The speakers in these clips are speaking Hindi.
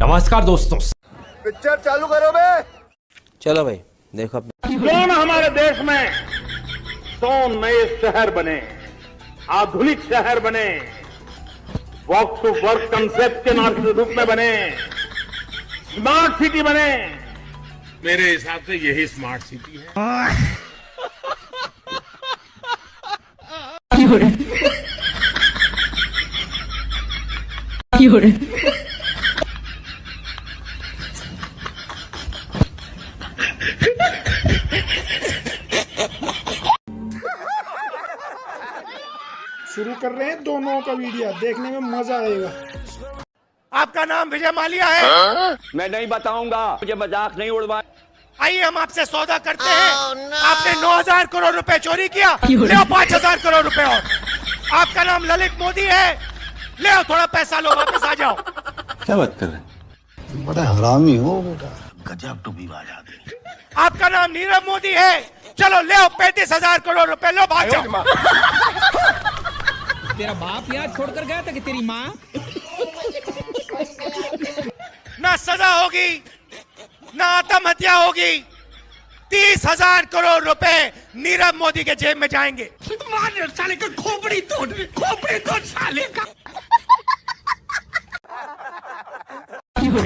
नमस्कार दोस्तों, पिक्चर चालू करो बे। चलो भाई देखो क्यों न हमारे देश में 100 नए शहर बने, आधुनिक शहर बने, वॉक टू वर्क कंसेप्ट के रूप में बने, स्मार्ट सिटी बने। मेरे हिसाब से यही स्मार्ट सिटी है। शुरू कर रहे हैं दोनों का वीडियो, देखने में मजा आएगा। आपका नाम विजय माल्या है? मैं नहीं बताऊंगा, मुझे मजाक नहीं उड़वा। आइए हम आपसे सौदा करते हैं। आपने 9,000 करोड़ रुपए चोरी किया, ले आओ 5,000 करोड़ रुपए और। आपका नाम ललित मोदी है, ले आओ थोड़ा पैसा, लो वापस आ जाओ। क्या बात कर रहे हैं? बड़ा हरामी हो बेटा। गजब टू भी आपका नाम नीरव मोदी है, चलो ले आओ 35,000 करोड़ रुपए, लो भाग जाओ। तेरा बाप याद छोड़कर गया था कि तेरी माँ? ना सजा होगी ना आत्महत्या होगी, 30,000 करोड़ रुपए नीरव मोदी के जेब में जाएंगे। साले का खोपड़ी तोड़ साले का।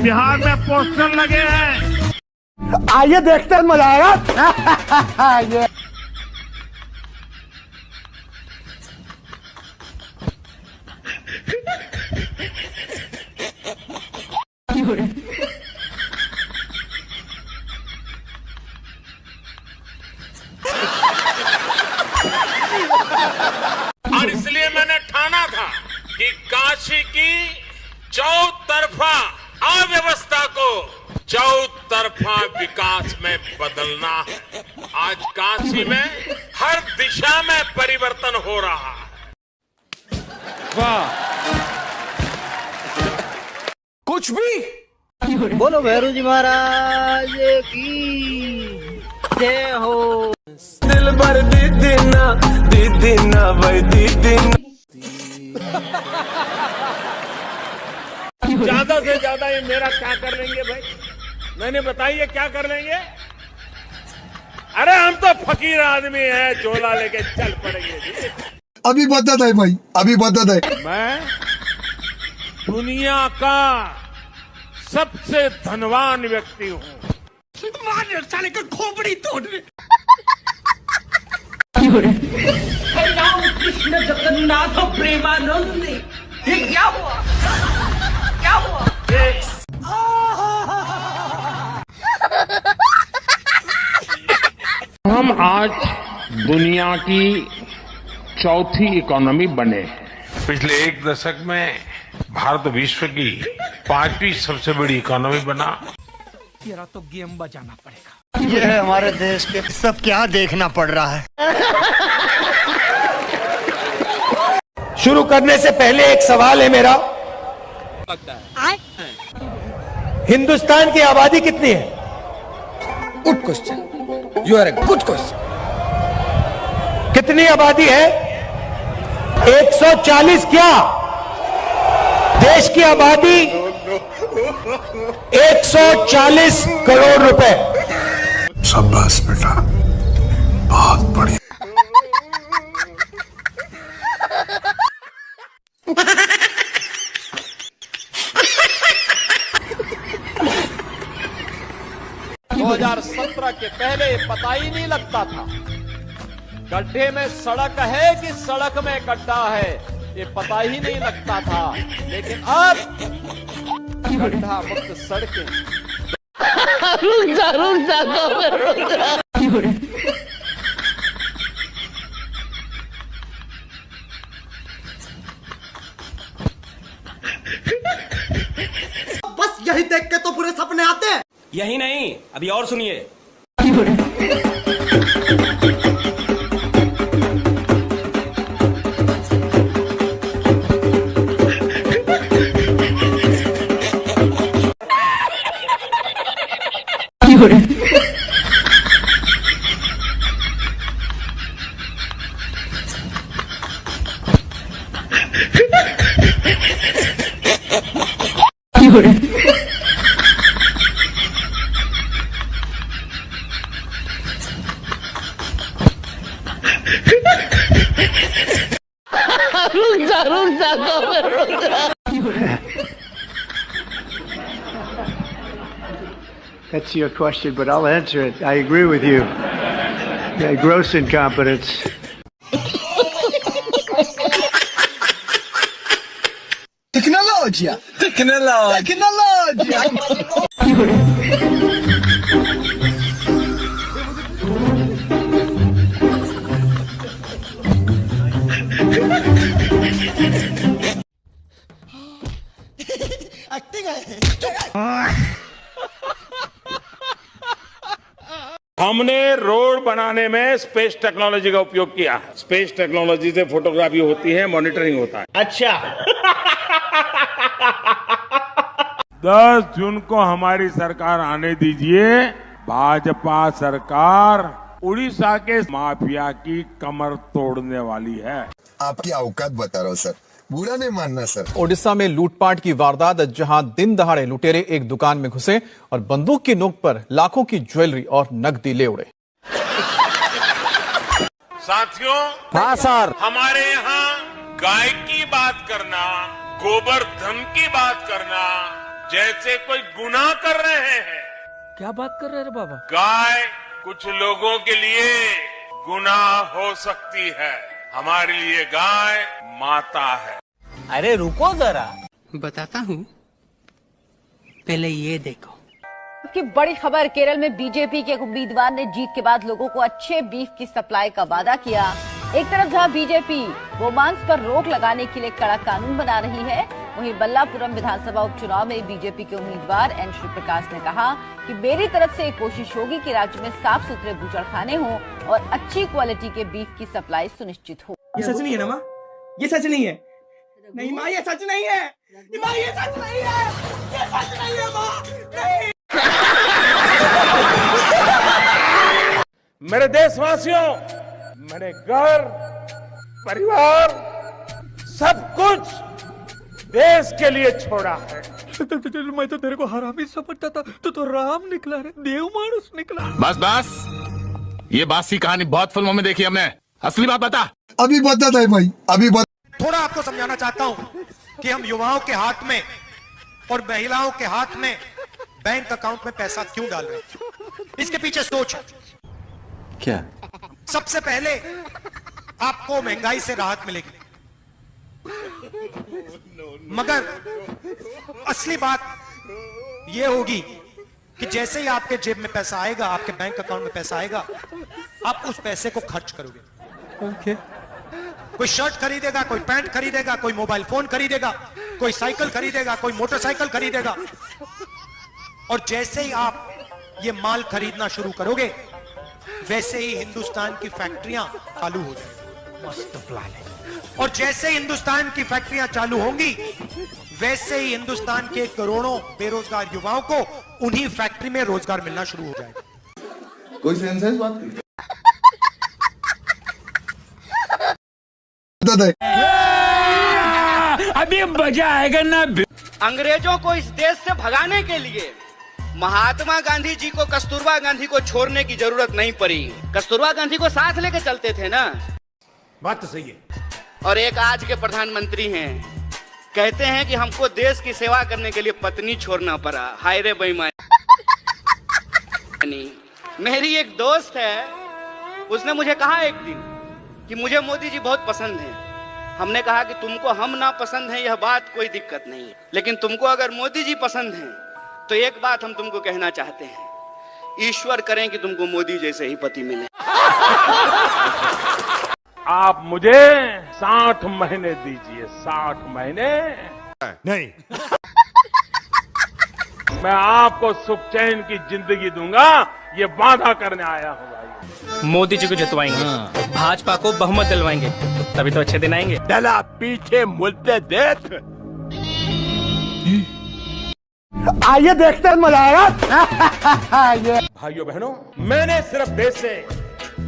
बिहार में पोस्टर लगे हैं, आइए देखते हैं, मजा आएगा। और इसलिए मैंने ठाना था कि काशी की चौतरफा अव्यवस्था को चौतरफा विकास में बदलना है। आज काशी में हर दिशा में परिवर्तन हो रहा है। वाह, कुछ भी बोलो भैरू जी महाराज की जय हो। दिल भर दीदी ना भाई दीदी। ज्यादा से ज्यादा ये मेरा क्या कर लेंगे भाई? मैंने बताइए क्या कर लेंगे? अरे हम तो फकीर आदमी हैं, झोला लेके चल पड़ेंगे जी। अभी बदत है भाई, अभी बदत है। मैं दुनिया का सबसे धनवान व्यक्ति हूँ। साले का खोपड़ी तोड़। राम कृष्ण जगन्नाथ प्रेमानंद, ये क्या हुआ? क्या हुआ? हम आज दुनिया की चौथी इकोनॉमी बने हैं। पिछले एक दशक में भारत विश्व की 5वीं सबसे बड़ी इकोनॉमी बना। तेरा तो गेम बजाना पड़ेगा। ये है हमारे देश के, सब क्या देखना पड़ रहा है। शुरू करने से पहले एक सवाल है मेरा। हिंदुस्तान की आबादी कितनी है? Good question, you are a good question. कितनी आबादी है? 140। क्या देश की आबादी? 140 करोड़ रुपए। शाबाश बेटा, बहुत बढ़िया। के पहले पता ही नहीं लगता था गड्ढे में सड़क है कि सड़क में गड्ढा है, ये पता ही नहीं लगता था। लेकिन अब गड्ढा मुक्त सड़कें। बस यही देख के तो पूरे सपने आते हैं। यही नहीं, अभी और सुनिए। हो रहा है। That's your question, but I'll answer it. I agree with you. Yeah, gross incompetence. Tecnologia. Tecnologia. हमने रोड बनाने में स्पेस टेक्नोलॉजी का उपयोग किया है। स्पेस टेक्नोलॉजी से फोटोग्राफी होती है, मॉनिटरिंग होता है। अच्छा 10 जून को हमारी सरकार आने दीजिए। भाजपा सरकार उड़ीसा के माफिया की कमर तोड़ने वाली है। आपकी औकात बता रहा हूँ सर, बुरा नहीं मानना सर। ओडिशा में लूटपाट की वारदात, जहां दिन दहाड़े लुटेरे एक दुकान में घुसे और बंदूक की नोक पर लाखों की ज्वेलरी और नकदी ले उड़े। साथियों, हाँ सर, हमारे यहाँ गाय की बात करना, गोवर्धन की बात करना जैसे कोई गुनाह कर रहे हैं। क्या बात कर रहे हैं बाबा? गाय कुछ लोगों के लिए गुनाह हो सकती है, हमारे लिए गाय माता है। अरे रुको जरा, बताता हूँ, पहले ये देखो। की बड़ी खबर, केरल में बीजेपी के उम्मीदवार ने जीत के बाद लोगों को अच्छे बीफ की सप्लाई का वादा किया। एक तरफ जहां बीजेपी गोमांस पर रोक लगाने के लिए कड़ा कानून बना रही है, वहीं बल्लापुरम विधानसभा उपचुनाव में बीजेपी के उम्मीदवार एन श्री प्रकाश ने कहा कि मेरी तरफ से एक कोशिश होगी कि राज्य में साफ सुथरे बूचड़खाने हों और अच्छी क्वालिटी के बीफ की सप्लाई सुनिश्चित हो। ये सच नहीं है ना माँ? ये सच नहीं है। नहीं माँ, ये सच नहीं है। माँ, ये सच नहीं है। ये सच नहीं है माँ। नहीं। मेरे देशवासियों, मैंने घर, परिवार, सब कुछ देश के लिए छोड़ा है। मैं तो तेरे को हरामी समझता था, तो राम निकला रे, देव मानुस निकला। बस बस, ये बासी कहानी बहुत फिल्मों में देखी हमने। असली बात बता। अभी बता है भाई, अभी बता। थोड़ा आपको समझाना चाहता हूँ कि हम युवाओं के हाथ में और महिलाओं के हाथ में बैंक अकाउंट में पैसा क्यों डाल रहे हैं। इसके पीछे सोच है क्या? सबसे पहले आपको महंगाई से राहत मिलेगी, मगर असली बात यह होगी कि जैसे ही आपके जेब में पैसा आएगा, आपके बैंक अकाउंट में पैसा आएगा, आप उस पैसे को खर्च करोगे। कोई शर्ट खरीदेगा, कोई पैंट खरीदेगा, कोई मोबाइल फोन खरीदेगा, कोई साइकिल खरीदेगा, कोई मोटरसाइकिल खरीदेगा। और जैसे ही आप ये माल खरीदना शुरू करोगे, वैसे ही हिंदुस्तान की फैक्ट्रियां चालू हो जाएंगी। मस्त प्लान है। और जैसे ही हिंदुस्तान की फैक्ट्रियां चालू होंगी, वैसे ही हिंदुस्तान के करोड़ों बेरोजगार युवाओं को उन्हीं फैक्ट्री में रोजगार मिलना शुरू हो जाएगा। कोई सेंस है इस बात की? अभी मजा आएगा ना। अंग्रेजों को इस देश से भगाने के लिए महात्मा गांधी जी को कस्तूरबा गांधी को छोड़ने की जरूरत नहीं पड़ी। कस्तूरबा गांधी को साथ लेके चलते थे ना। बात तो सही है। और एक आज के प्रधानमंत्री हैं, कहते हैं कि हमको देश की सेवा करने के लिए पत्नी छोड़ना पड़ा। हाय रे बेईमान। मेरी एक दोस्त है, उसने मुझे कहा एक दिन कि मुझे मोदी जी बहुत पसंद हैं। हमने कहा कि तुमको हम ना पसंद हैं यह बात कोई दिक्कत नहीं है, लेकिन तुमको अगर मोदी जी पसंद हैं तो एक बात हम तुमको कहना चाहते हैं, ईश्वर करें कि तुमको मोदी जैसे ही पति मिले। आप मुझे 60 महीने दीजिए, 60 महीने नहीं। मैं आपको सुख चैन की जिंदगी दूंगा, ये वादा करने आया हूँ भाई। मोदी जी को जितवाएंगे, भाजपा को बहुमत दिलवाएंगे, तभी तो अच्छे दिन आएंगे। डला पीछे मुद्दे देख। आइए देखते हैं, मजा आएगा। भाइयों बहनों, मैंने सिर्फ देश से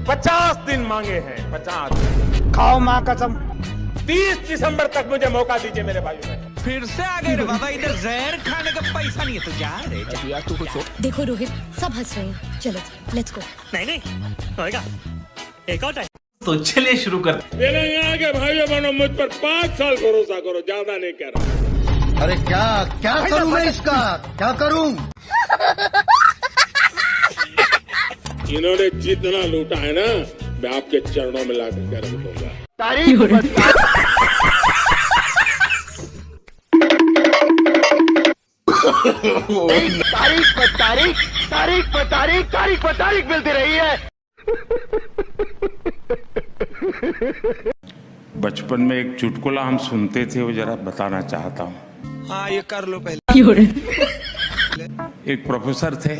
50 दिन मांगे हैं, 50 दिन। खाओ माँ कसम। 30 दिसंबर तक मुझे मौका दीजिए मेरे भाइयों बहनों। फिर से आ गए रे बाबा, इधर जहर खाने का पैसा नहीं है तो जा रे जा। यार तू कुछ देखो रोहित, सब हंस रहे हैं, चलो लेट्स गो। नहीं होएगा, एक और टाइम। तो चलिए शुरू करते। तेलंगाना के भाइयों बहनों, मुझ पर 5 साल भरोसा करो, ज्यादा नहीं कर रहा। अरे क्या करूं मैं इसका, क्या करूं? इन्होंने जितना लूटा है ना, मैं आपके चरणों में लाकर के रख दूंगा। तारीख मिलती रही है। बचपन में एक चुटकुला हम सुनते थे, वो जरा बताना चाहता हूँ। हाँ, ये कर लो पहले। एक प्रोफेसर थे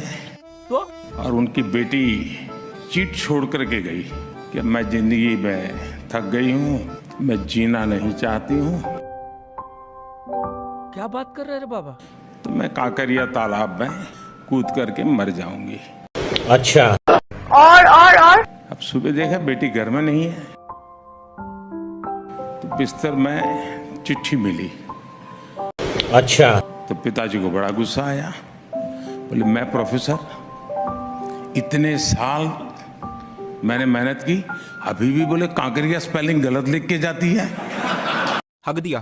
और उनकी बेटी चीट छोड़ करके गई कि मैं जिंदगी में थक गई हूँ, मैं जीना नहीं चाहती हूँ। क्या बात कर रहे रे बाबा? तो मैं काकरिया तालाब में कूद करके मर जाऊंगी। अच्छा। और अब सुबह देखा बेटी घर में नहीं है, तो बिस्तर में चिट्ठी मिली। अच्छा। तो पिताजी को बड़ा गुस्सा आया, बोले मैं प्रोफेसर इतने साल मैंने मेहनत की, अभी भी बोले काकरिया स्पेलिंग गलत लिख के जाती है। हक दिया।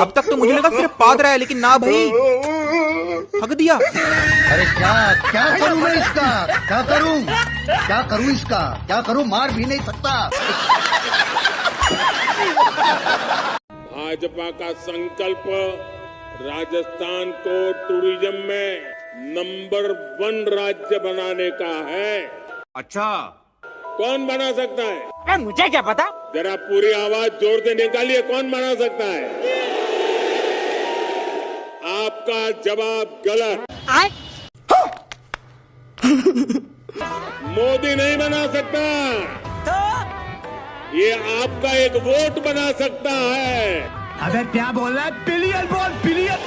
अब तक तो मुझे लगा सिर्फ पाद रहा है, लेकिन ना भाई, हक दिया। अरे क्या करूं मैं इसका? क्या करूं इसका? क्या करूं? मार भी नहीं सकता। भाजपा का संकल्प राजस्थान को टूरिज्म में नंबर 1 राज्य बनाने का है। अच्छा, कौन बना सकता है? अरे मुझे क्या पता? जरा पूरी आवाज जोर से निकालिए, कौन बना सकता है? आपका जवाब गलत। मोदी नहीं बना सकता, ये आपका एक वोट बना सकता है। अबे क्या बोल रहा है? बिलियन बोल, बिलियन।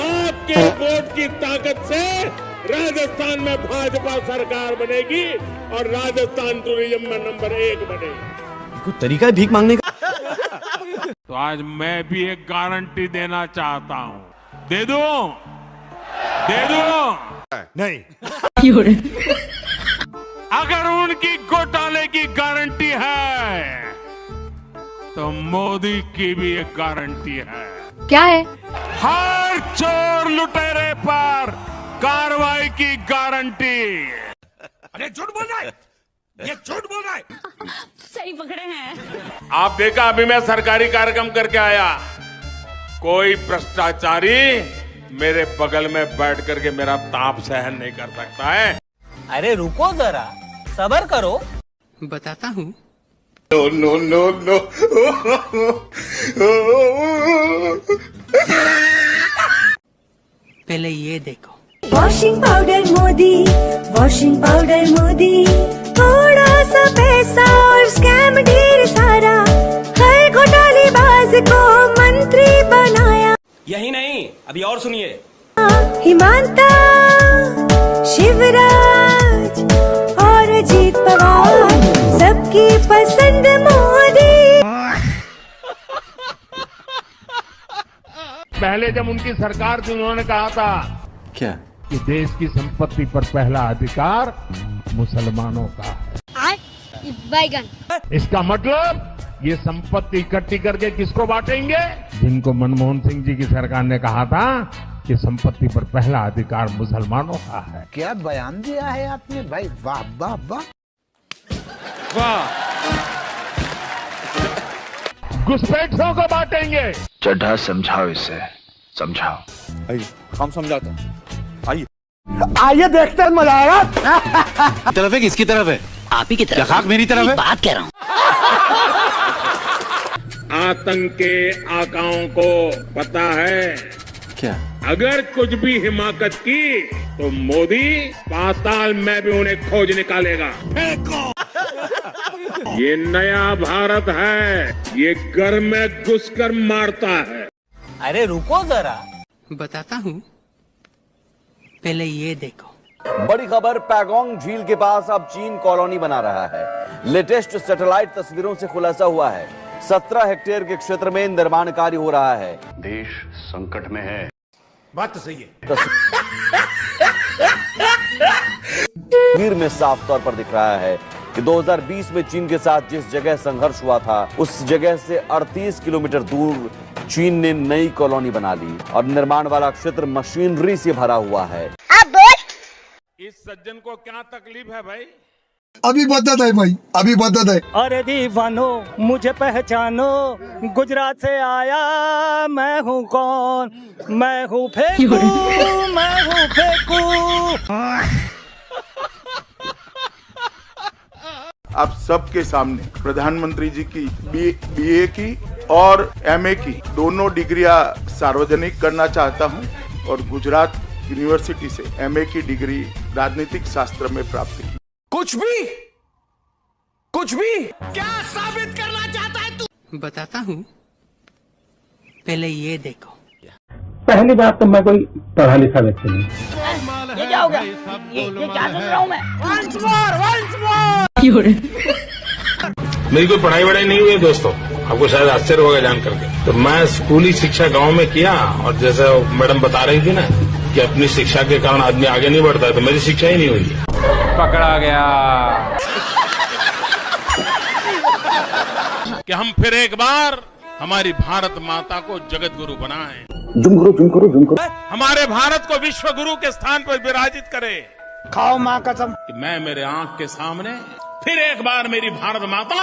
आपके वोट की ताकत से राजस्थान में भाजपा सरकार बनेगी और राजस्थान टूरिज्म में नंबर 1 बनेगी। कुछ तरीका है भीख मांगने का? तो आज मैं भी एक गारंटी देना चाहता हूं। दे दूं? नहीं। अगर उनकी घोटाले की गारंटी है, तो मोदी की भी एक गारंटी है। क्या है? हर चोर लुटेरे पर कार्रवाई की गारंटी। अरे झूठ बोल रहा है, ये झूठ बोल रहा है। सही पकड़े हैं। आप देखा, अभी मैं सरकारी कार्यक्रम करके आया, कोई भ्रष्टाचारी मेरे बगल में बैठ करके मेरा ताप सहन नहीं कर सकता है। अरे रुको जरा, सब्र करो, बताता हूँ। नो। पहले ये देखो। वॉशिंग पाउडर मोदी, थोड़ा सा पैसा और स्कैम ढेर सारा, हर घोटालेबाज को मंत्री बनाया। यही नहीं, अभी और सुनिए। हिमांता, शिवराज और अजीत पवार, सबकी पसंद मोदी। पहले जब उनकी सरकार थी, उन्होंने कहा था क्या कि देश की संपत्ति पर पहला अधिकार मुसलमानों का है। बैगन। इसका मतलब ये संपत्ति इकट्ठी करके किसको बांटेंगे? जिनको मनमोहन सिंह जी की सरकार ने कहा था कि संपत्ति पर पहला अधिकार मुसलमानों का है। क्या बयान दिया है आपने भाई, वाह वाह वाह वाह। घुसपैठियों को बांटेंगे। चड्ढा समझाओ इसे, समझाओ। हम समझाते हैं। आइए देखते हैं, मजा आएगा। तरफ है, किसकी तरफ है? आप ही की तरफ। खाक मेरी तरफ है? बात कह रहा हूँ। आतंक के आकाओं को पता है क्या? अगर कुछ भी हिमाकत की तो मोदी पाताल में भी उन्हें खोज निकालेगा। ये नया भारत है, ये घर में घुसकर मारता है। अरे रुको जरा, बताता हूँ। पहले ये देखो। बड़ी खबर, पैगोंग झील के पास अब चीन कॉलोनी बना रहा है। लेटेस्ट सैटेलाइट तस्वीरों से खुलासा हुआ है, 17 हेक्टेयर के क्षेत्र में निर्माण कार्य हो रहा है। देश संकट में है। बात तो सही है। तस्वीर में साफ तौर पर दिख रहा है कि 2020 में चीन के साथ जिस जगह संघर्ष हुआ था उस जगह से 38 किलोमीटर दूर चीन ने नई कॉलोनी बना ली और निर्माण वाला क्षेत्र मशीनरी से भरा हुआ है। इस सज्जन को क्या तकलीफ है भाई? अभी बदत है भाई, अभी बदत है। अरे दीवानो मुझे पहचानो, गुजरात से आया मैं हूँ कौन, मैं हूँ फेंकू, मैं हूँ फेंकू। आप सबके सामने प्रधानमंत्री जी की बीए की और एमए की दोनों डिग्रियां सार्वजनिक करना चाहता हूं और गुजरात यूनिवर्सिटी से एमए की डिग्री राजनीतिक शास्त्र में प्राप्त की। कुछ भी क्या साबित करना चाहता है तू? बताता हूँ, पहले ये देखो। पहली बात तो मैं कोई पढ़ा लिखा व्यक्ति नहीं। ये क्या हो गया? ये क्या सुन रहा हूँ मैं? Once more! मेरी कोई पढ़ाई वढ़ाई नहीं हुई है दोस्तों, आपको शायद आश्चर्य होगा जान करके। तो मैं स्कूली शिक्षा गांव में किया और जैसे मैडम बता रही थी ना कि अपनी शिक्षा के कारण आदमी आगे नहीं बढ़ता है, तो मेरी शिक्षा ही नहीं हुई है। पकड़ा गया कि हम फिर एक बार हमारी भारत माता को जगत गुरु बनाएं, जुम करो। हमारे भारत को विश्व गुरु के स्थान पर विराजित करें। खाओ माँ कसम कि मैं मेरे आंख के सामने फिर एक बार मेरी भारत माता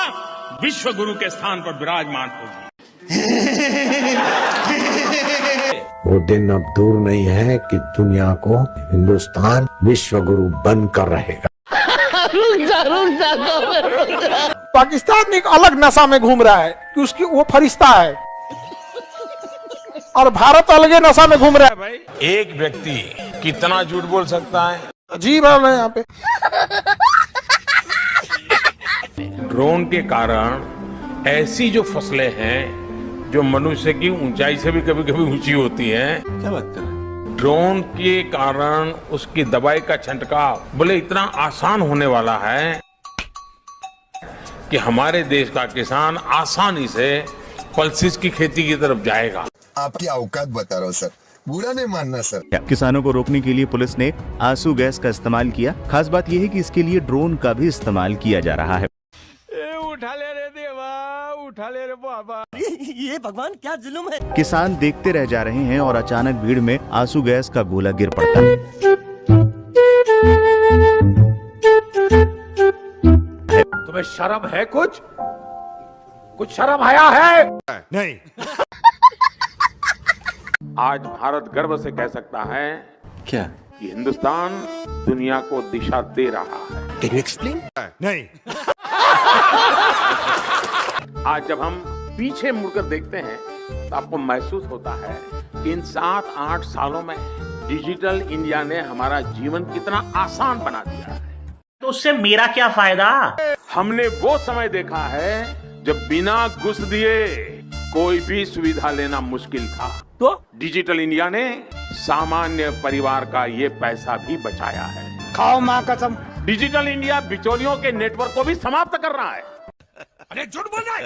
विश्व गुरु के स्थान पर विराजमान होगी। वो दिन अब दूर नहीं है कि दुनिया को हिंदुस्तान विश्व गुरु बनकर रहेगा। पाकिस्तान एक अलग नशा में घूम रहा है कि उसकी वो फरिश्ता है और भारत अलग नशा में घूम रहा है। भाई एक व्यक्ति कितना झूठ बोल सकता है? अजीब है यहाँ पे। ड्रोन के कारण ऐसी जो फसलें हैं जो मनुष्य की ऊंचाई से भी कभी कभी ऊंची होती हैं। क्या बात कर रहे हैं? ड्रोन के कारण उसकी दवाई का छंटकाव बोले इतना आसान होने वाला है कि हमारे देश का किसान आसानी से पल्सिस की खेती की तरफ जाएगा। आपकी औकात बता रहा हूँ सर, बुरा नहीं मानना सर। किसानों को रोकने के लिए पुलिस ने आंसू गैस का इस्तेमाल किया। खास बात यह है कि इसके लिए ड्रोन का भी इस्तेमाल किया जा रहा है। उठा ले रे देवा, उठा ले रे बाबा। ये भगवान क्या जुल्म है। किसान देखते रह जा रहे हैं और अचानक भीड़ में आंसू गैस का गोला गिर पड़ता है। तुम्हें शर्म है? कुछ शर्म आया है? नहीं। आज भारत गर्व से कह सकता है क्या कि हिंदुस्तान दुनिया को दिशा दे रहा है। Can you explain? नहीं। आज जब हम पीछे मुड़कर देखते हैं तो आपको महसूस होता है कि इन 7-8 सालों में डिजिटल इंडिया ने हमारा जीवन कितना आसान बना दिया है। तो उससे मेरा क्या फायदा? हमने वो समय देखा है जब बिना घुस दिए कोई भी सुविधा लेना मुश्किल था। तो डिजिटल इंडिया ने सामान्य परिवार का ये पैसा भी बचाया है। खाओ माँ कसम। डिजिटल इंडिया बिचौलियों के नेटवर्क को भी समाप्त कर रहा है। अरे झूठ बोल रहा है,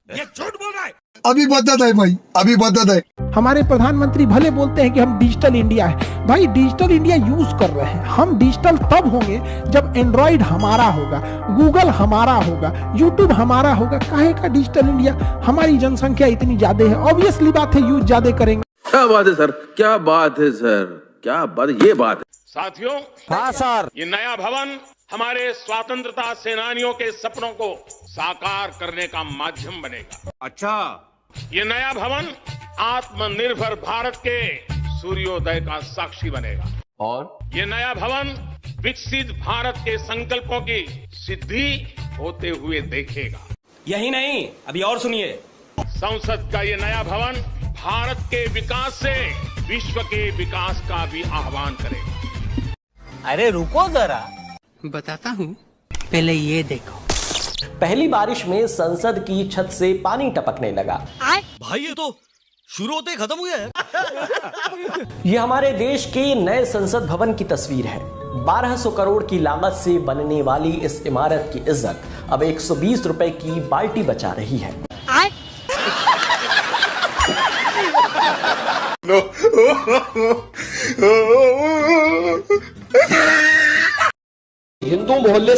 ये झूठ बोल रहा है। अभी बदत है भाई, अभी बदत है। हमारे प्रधानमंत्री भले बोलते हैं कि हम डिजिटल इंडिया है, भाई डिजिटल इंडिया यूज कर रहे हैं। हम डिजिटल तब होंगे जब एंड्रॉइड हमारा होगा, गूगल हमारा होगा, यूट्यूब हमारा होगा। काहे का डिजिटल इंडिया? हमारी जनसंख्या इतनी ज्यादा है, ऑब्वियसली बात है यूज ज्यादा करेंगे। क्या बात है सर, क्या बात है सर, क्या बात, ये बात है। साथियों, हाँ सर, ये नया भवन हमारे स्वतंत्रता सेनानियों के सपनों को साकार करने का माध्यम बनेगा। अच्छा, ये नया भवन आत्मनिर्भर भारत के सूर्योदय का साक्षी बनेगा और ये नया भवन विकसित भारत के संकल्पों की सिद्धि होते हुए देखेगा। यही नहीं, अभी और सुनिए। संसद का ये नया भवन भारत के विकास से विश्व के विकास का भी आह्वान करेगा। अरे रुको जरा, बताता हूँ, पहले ये देखो। पहली बारिश में संसद की छत से पानी टपकने लगा। भाई ये तो शुरू होते ही खत्म हुआ है। ये हमारे देश के नए संसद भवन की तस्वीर है। 1200 करोड़ की लागत से बनने वाली इस इमारत की इज्जत अब 120 रुपए की बाल्टी बचा रही है। हिंदू मोहल्ले